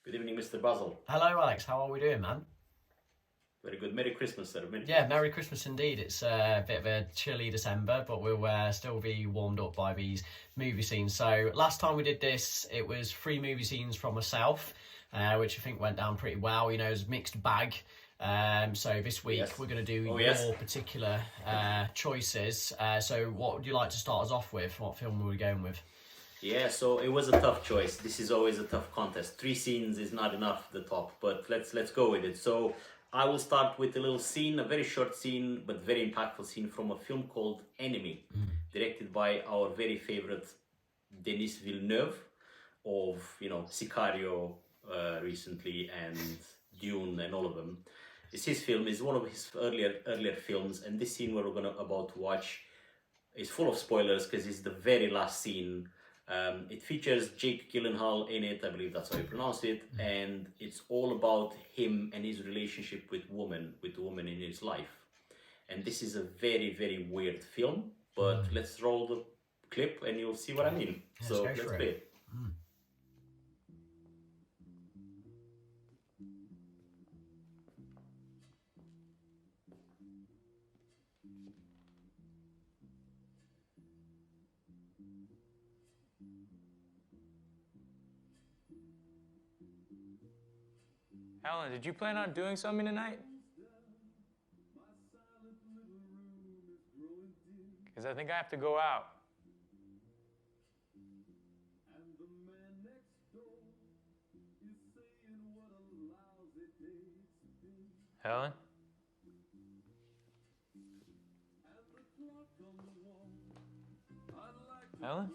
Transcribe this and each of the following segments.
Good evening, Mr. Basil. Hello, Alex. How are we doing, man? Very good. Merry Christmas, sir. Yeah, Merry Christmas indeed. It's a bit of a chilly December, but we'll still be warmed up by these movie scenes. So last time we did this, it was 3 movie scenes from myself, which I think went down pretty well. You know, it was a mixed bag. So this week we're going to do your particular choices. So what would you like to start us off with? What film were we going with? Yeah, so it was a tough choice. This is always a tough contest. 3 scenes is not enough at the top, but let's go with it. So I will start with a little scene, a very short scene, but very impactful scene from a film called Enemy, directed by our very favorite Denis Villneuve of, Sicario recently and Dune and all of them. It's his film. It's one of his earlier films, and this scene we're about to watch is full of spoilers because it's the very last scene. It features Jake Gyllenhaal in it, I believe that's how you pronounce it, and it's all about him and his relationship with the woman in his life. And this is a very, very weird film, but let's roll the clip and you'll see what I mean. So let's play it. Helen, did you plan on doing something tonight? Because I think I have to go out. Helen? Helen?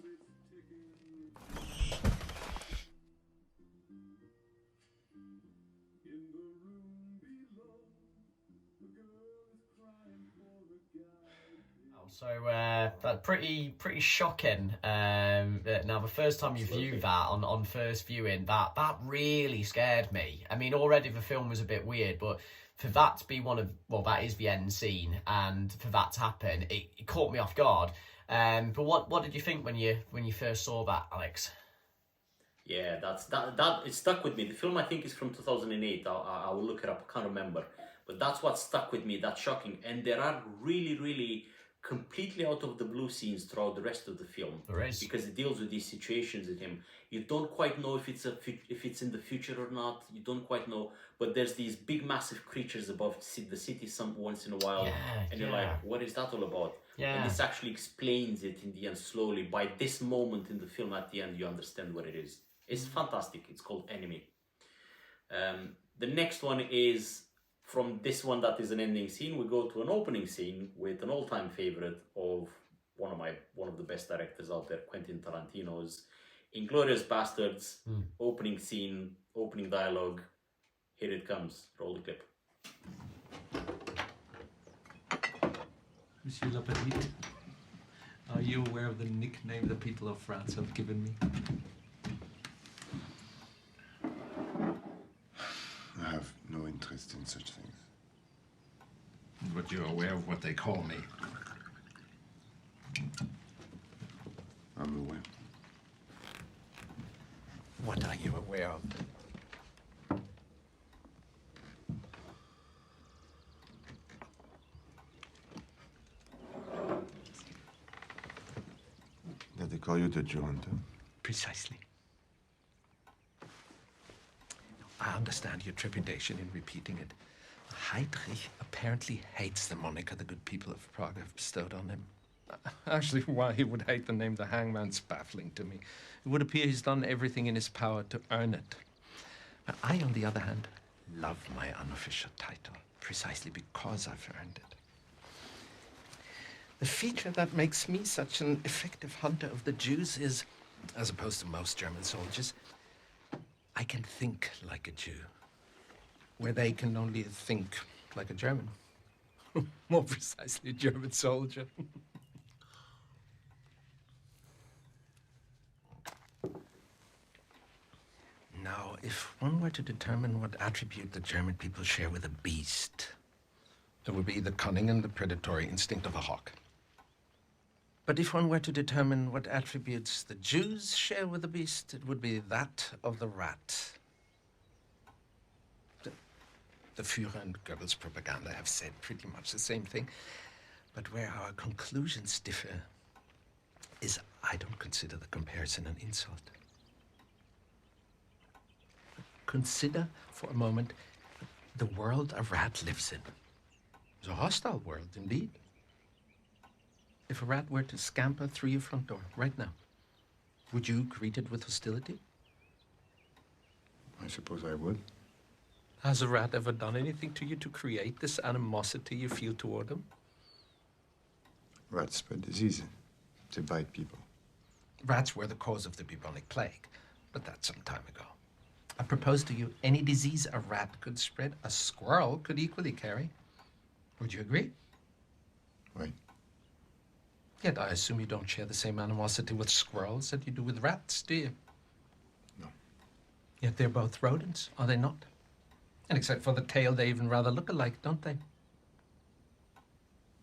So that's pretty shocking. Now the first time you viewed that on first viewing, that really scared me. I mean, already the film was a bit weird, but for that to be that is the end scene, and for that to happen, it caught me off guard. But what did you think when you first saw that, Alex? Yeah, that it stuck with me. The film I think is from 2008. I will look it up. I can't remember, but that's what stuck with me. That's shocking, and there are really completely out of the blue scenes throughout the rest of the film. There is, because it deals with these situations with him. You don't quite know if it's in the future or not. You don't quite know, but there's these big massive creatures above the city once in a while, and you're like, what is that all about? Yeah. And this actually explains it in the end slowly. By this moment in the film, at the end, you understand what it is. It's fantastic. It's called Enemy. The next one is from this one that is an ending scene. We go to an opening scene with an all-time favorite of one of the best directors out there, Quentin Tarantino's Inglorious Basterds. Opening scene, opening dialogue. Here it comes. Roll the clip. Monsieur Le Petit, are you aware of the nickname the people of France have given me? I have no interest in such things. But you're aware of what they call me. I'm aware. What are you aware of? That they call you the Duranta? Precisely. I understand your trepidation in repeating it. Heydrich apparently hates the moniker the good people of Prague have bestowed on him. Actually, why he would hate the name the Hangman's baffling to me. It would appear he's done everything in his power to earn it. But I, on the other hand, love my unofficial title, precisely because I've earned it. The feature that makes me such an effective hunter of the Jews is, as opposed to most German soldiers, I can think like a Jew, where they can only think like a German. More precisely, a German soldier. Now, if one were to determine what attribute the German people share with a beast, it would be the cunning and the predatory instinct of a hawk. But if one were to determine what attributes the Jews share with the beast, it would be that of the rat. The Führer and Goebbels' propaganda have said pretty much the same thing. But where our conclusions differ is I don't consider the comparison an insult. Consider for a moment the world a rat lives in. It's a hostile world, indeed. If a rat were to scamper through your front door right now, would you greet it with hostility? I suppose I would. Has a rat ever done anything to you to create this animosity you feel toward them? Rats spread disease. They bite people. Rats were the cause of the bubonic plague, but that's some time ago. I propose to you any disease a rat could spread, a squirrel could equally carry. Would you agree? Right. Yet I assume you don't share the same animosity with squirrels that you do with rats, do you? No. Yet they're both rodents, are they not? And except for the tail, they even rather look alike, don't they?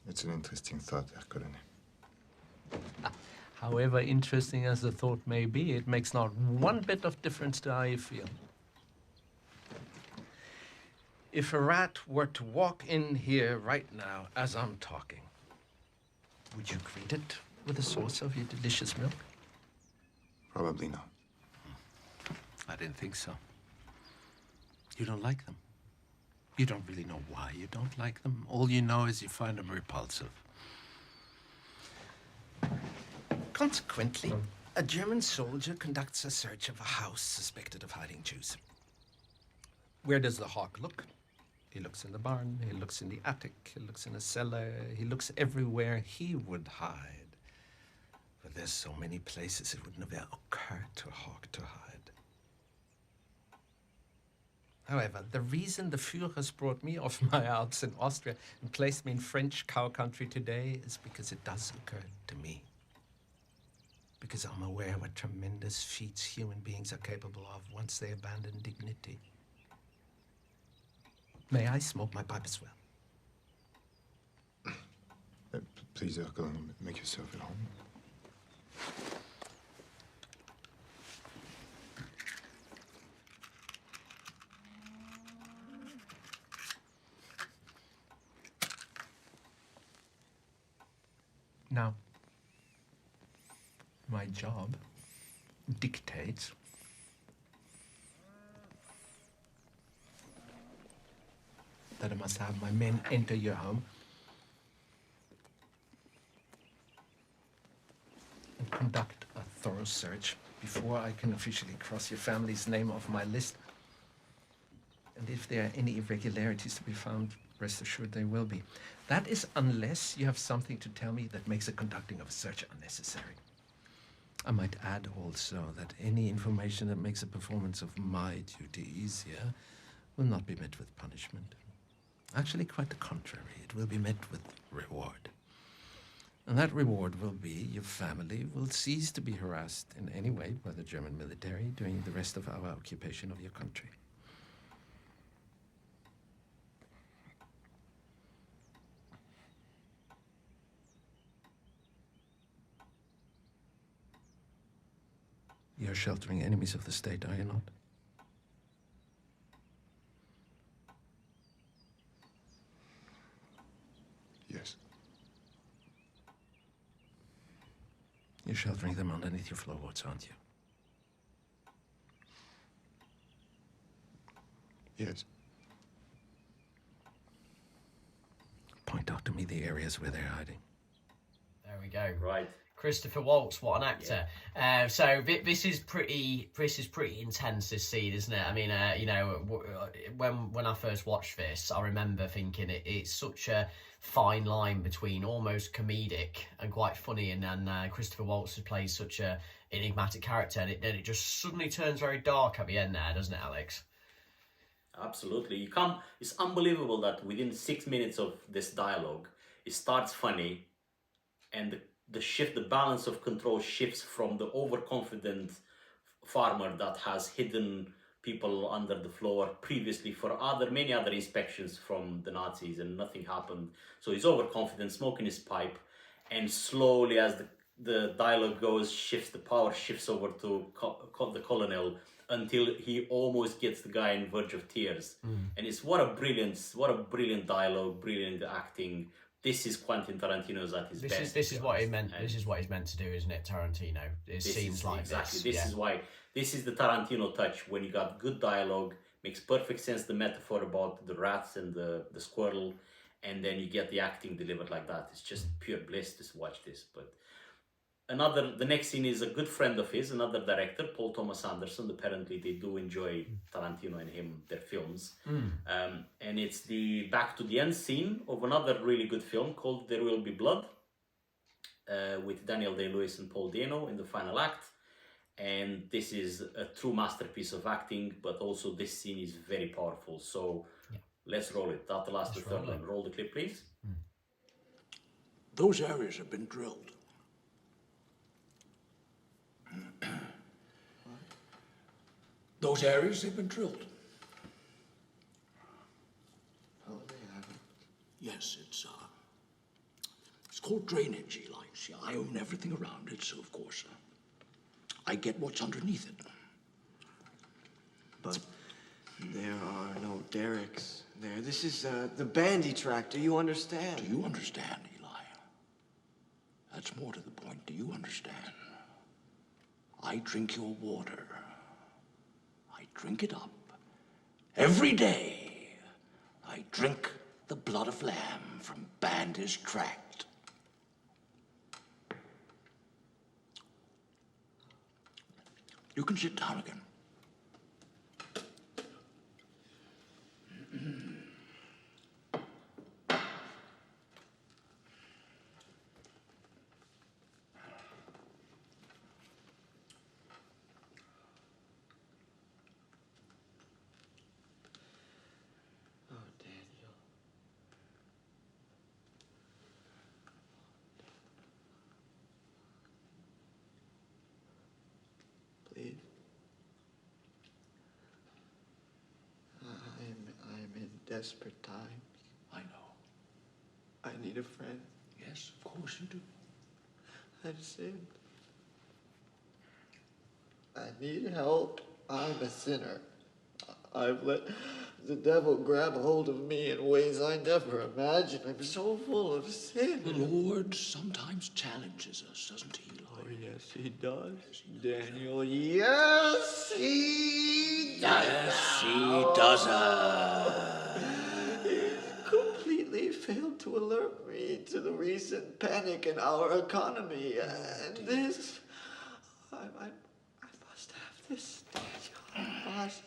It's an interesting thought, Herr Colonel. However interesting as the thought may be, it makes not one bit of difference to how you feel. If a rat were to walk in here right now as I'm talking, would you greet it with a source of your delicious milk? Probably not. I didn't think so. You don't like them. You don't really know why you don't like them. All you know is you find them repulsive. Consequently, a German soldier conducts a search of a house suspected of hiding Jews. Where does the hawk look? He looks in the barn, he looks in the attic, he looks in the cellar, he looks everywhere he would hide. But there's so many places it would never occur to a hawk to hide. However, the reason the Führers brought me off my Alps in Austria and placed me in French cow country today is because it does occur to me. Because I'm aware what tremendous feats human beings are capable of once they abandon dignity. May I smoke my pipe as well? Please, Herr Colonel, make yourself at home. Now, my job dictates that I must have my men enter your home and conduct a thorough search before I can officially cross your family's name off my list. And if there are any irregularities to be found, rest assured they will be. That is unless you have something to tell me that makes the conducting of a search unnecessary. I might add also that any information that makes the performance of my duty easier will not be met with punishment. Actually, quite the contrary. It will be met with reward. And that reward will be your family will cease to be harassed in any way by the German military during the rest of our occupation of your country. You're sheltering enemies of the state, are you not? Yes. You're sheltering them underneath your floorboards, aren't you? Yes. Point out to me the areas where they're hiding. There we go. Right. Christopher Waltz, what an actor! Yeah. So this is pretty intense. This scene, isn't it? I mean, you know, when I first watched this, I remember thinking it's such a fine line between almost comedic and quite funny, and then Christopher Waltz plays such a enigmatic character, and then it just suddenly turns very dark at the end there, doesn't it, Alex? Absolutely. It's unbelievable that within 6 minutes of this dialogue, it starts funny, and the balance of control shifts from the overconfident farmer that has hidden people under the floor previously for many other inspections from the Nazis and nothing happened. So he's overconfident, smoking his pipe, and slowly as the dialogue shifts, the power shifts over to the colonel until he almost gets the guy on verge of tears. And it's what a brilliant dialogue, brilliant acting. This is Quentin Tarantino's at his best. This is what he meant. This is what he's meant to do, isn't it, Tarantino? It seems like exactly. this. This is why. This is the Tarantino touch. When you got good dialogue, makes perfect sense. The metaphor about the rats and the squirrel, and then you get the acting delivered like that. It's just pure bliss to watch this. But the next scene is a good friend of his, another director, Paul Thomas Anderson. Apparently, they do enjoy Tarantino and him, their films. And it's the back to the end scene of another really good film called There Will Be Blood, with Daniel Day-Lewis and Paul Dano in the final act. And this is a true masterpiece of acting, but also this scene is very powerful. So let's roll it. That's the third one. Roll the clip, please. Those areas have been drilled. Those areas have been drilled. Oh, they haven't. Yes, it's called drainage, Eli. See, I own everything around it, so of course I get what's underneath it. But there are no derricks there. This is the bandy track. Do you understand? Do you understand, Eli? That's more to the point. Do you understand? I drink your water. I drink it up. Every day, I drink the blood of lamb from Bandy's tract. You can sit down again. Oh, Daniel. Please. I'm in desperate times. I know. I need a friend. Yes, of course you do. I've sinned. I need help. I'm a sinner. I've let the devil grab hold of me in ways I never imagined. I'm so full of sin. The Lord sometimes challenges us, doesn't he, Oh, Eli? yes, he does. Daniel, yes, he does. Yes, he does. He's completely failed to alert me to the recent panic in our economy. And this, I must have this. I must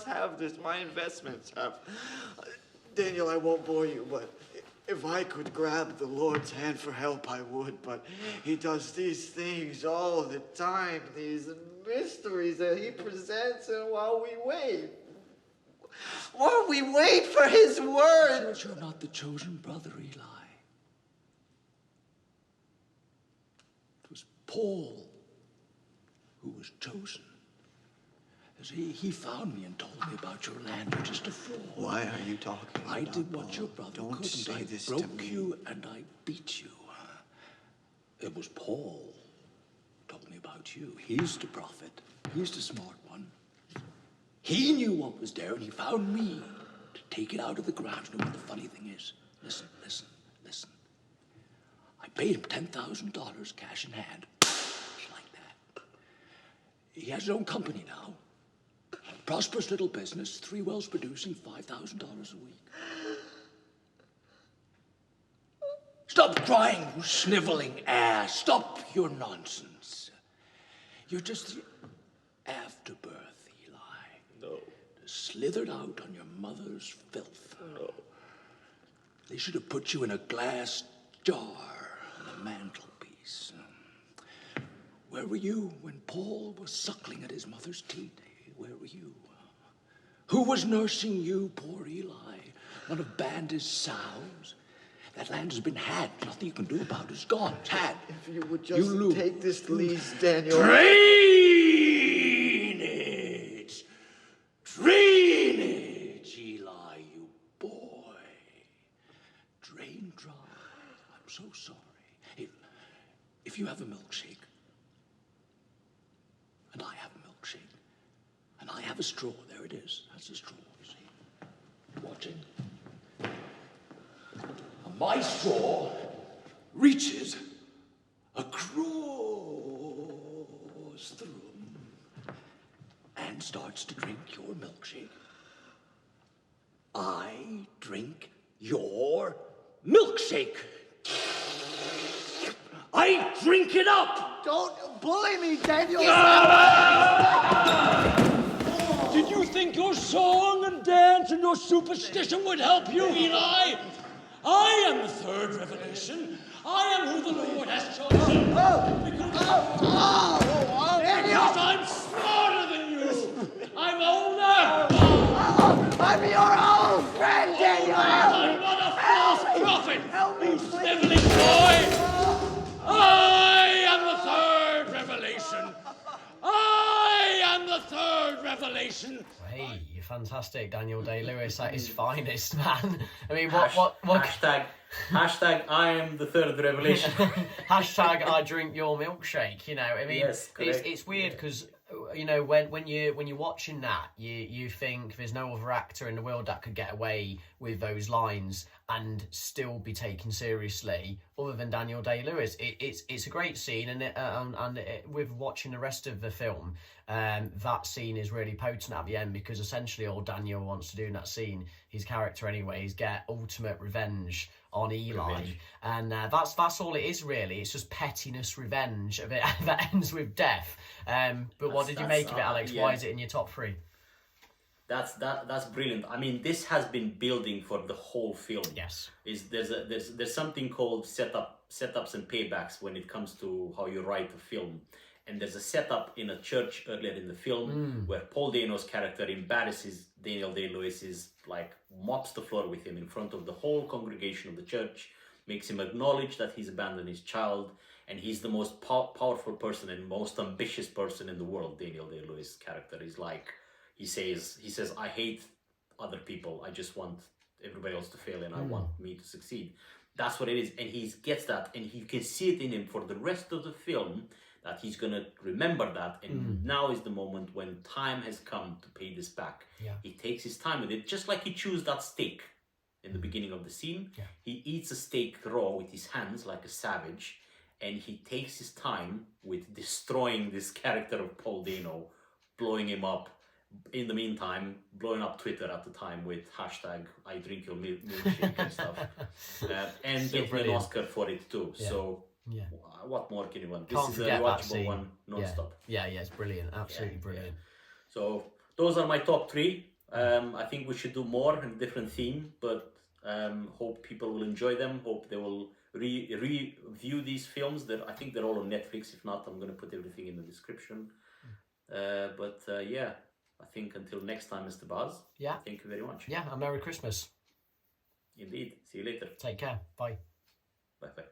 have this. My investments have. Daniel, I won't bore you, but if I could grab the Lord's hand for help, I would. But he does these things all the time, these mysteries that he presents, and while we wait for his word. You're not the chosen brother, Eli. It was Paul who was chosen. He found me and told me about your land. You're just a fraud. Why are you talking I about did what Paul? your brother Don't couldn't. say I this to broke me. you and I beat you. It was Paul who told me about you. He's the prophet. He's the smart one. He knew what was there and he found me to take it out of the ground. You know what the funny thing is? Listen. I paid him $10,000 cash in hand. Just like that. He has his own company now. Prosperous little business, 3 wells producing $5,000 a week. Stop crying, you sniveling ass. Stop your nonsense. You're just the afterbirth, Eli. No. Slithered out on your mother's filth. No. They should have put you in a glass jar on the mantelpiece. Where were you when Paul was suckling at his mother's teat? Where were you? Who was nursing you, poor Eli? One of Bandy's sows? That land has been had. Nothing you can do about it. It's gone. It's had. If you would just take this lease, Daniel. Drainage, Eli, you boy. Drain dry. I'm so sorry. and I have a milkshake. And I have a straw. There it is. That's a straw, you see. Watching. And my straw reaches across the room and starts to drink your milkshake. I drink your milkshake. I drink it up! Don't bully me, Daniel! Did you think your song and dance and your superstition would help you, Eli? I am the third revelation. I am who the Lord has chosen. Because I'm smarter than you. I'm older. I'm your old friend, Daniel! I'm not a false prophet. Help me, please! Heavenly boy, I am the third revelation. I am the third revelation. Hey, fantastic, Daniel Day-Lewis at his finest, man. I mean, what? Hashtag I am the third revelation. Hashtag I drink your milkshake. You know, I mean, Yes, it's weird because you know when you're watching that, you think there's no other actor in the world that could get away with those lines and still be taken seriously other than Daniel Day-Lewis. It's a great scene, and with watching the rest of the film, that scene is really potent at the end, because essentially all Daniel wants to do in that scene, his character anyway, is get ultimate revenge on Eli, and that's all it is really. It's just pettiness revenge of it that ends with death. But what did you make of it, Alex? Yeah. Why is it in your top 3? That's brilliant. I mean, this has been building for the whole film. Yes. There's something called setups and paybacks when it comes to how you write a film. And there's a setup in a church earlier in the film where Paul Dano's character embarrasses Daniel Day-Lewis's, like, mops the floor with him in front of the whole congregation of the church, makes him acknowledge that he's abandoned his child, and he's the most powerful person and most ambitious person in the world. Daniel Day-Lewis' character is like, he says, I hate other people. I just want everybody else to fail, and I want me to succeed. That's what it is, and he gets that, and you can see it in him for the rest of the film, that he's gonna remember that, and now is the moment when time has come to pay this back. Yeah. He takes his time with it, just like he chews that steak in the beginning of the scene. Yeah. He eats a steak raw with his hands like a savage, and he takes his time with destroying this character of Paul Dano, blowing him up. In the meantime, blowing up Twitter at the time with hashtag I drink your milkshake and stuff, and Still getting brilliant. an Oscar for it too. Yeah. So. Yeah. What more can you want? Can't This is a forget that watchable scene. one, non-stop. Yeah, it's brilliant. Absolutely brilliant. So those are my top 3. I think we should do more in a different theme, but hope people will enjoy them. Hope they will review these films. I think they're all on Netflix. If not, I'm going to put everything in the description. Yeah, I think until next time, Mr. Baz. Yeah. Thank you very much. Yeah, and Merry Christmas. Indeed. See you later. Take care. Bye. Bye-bye.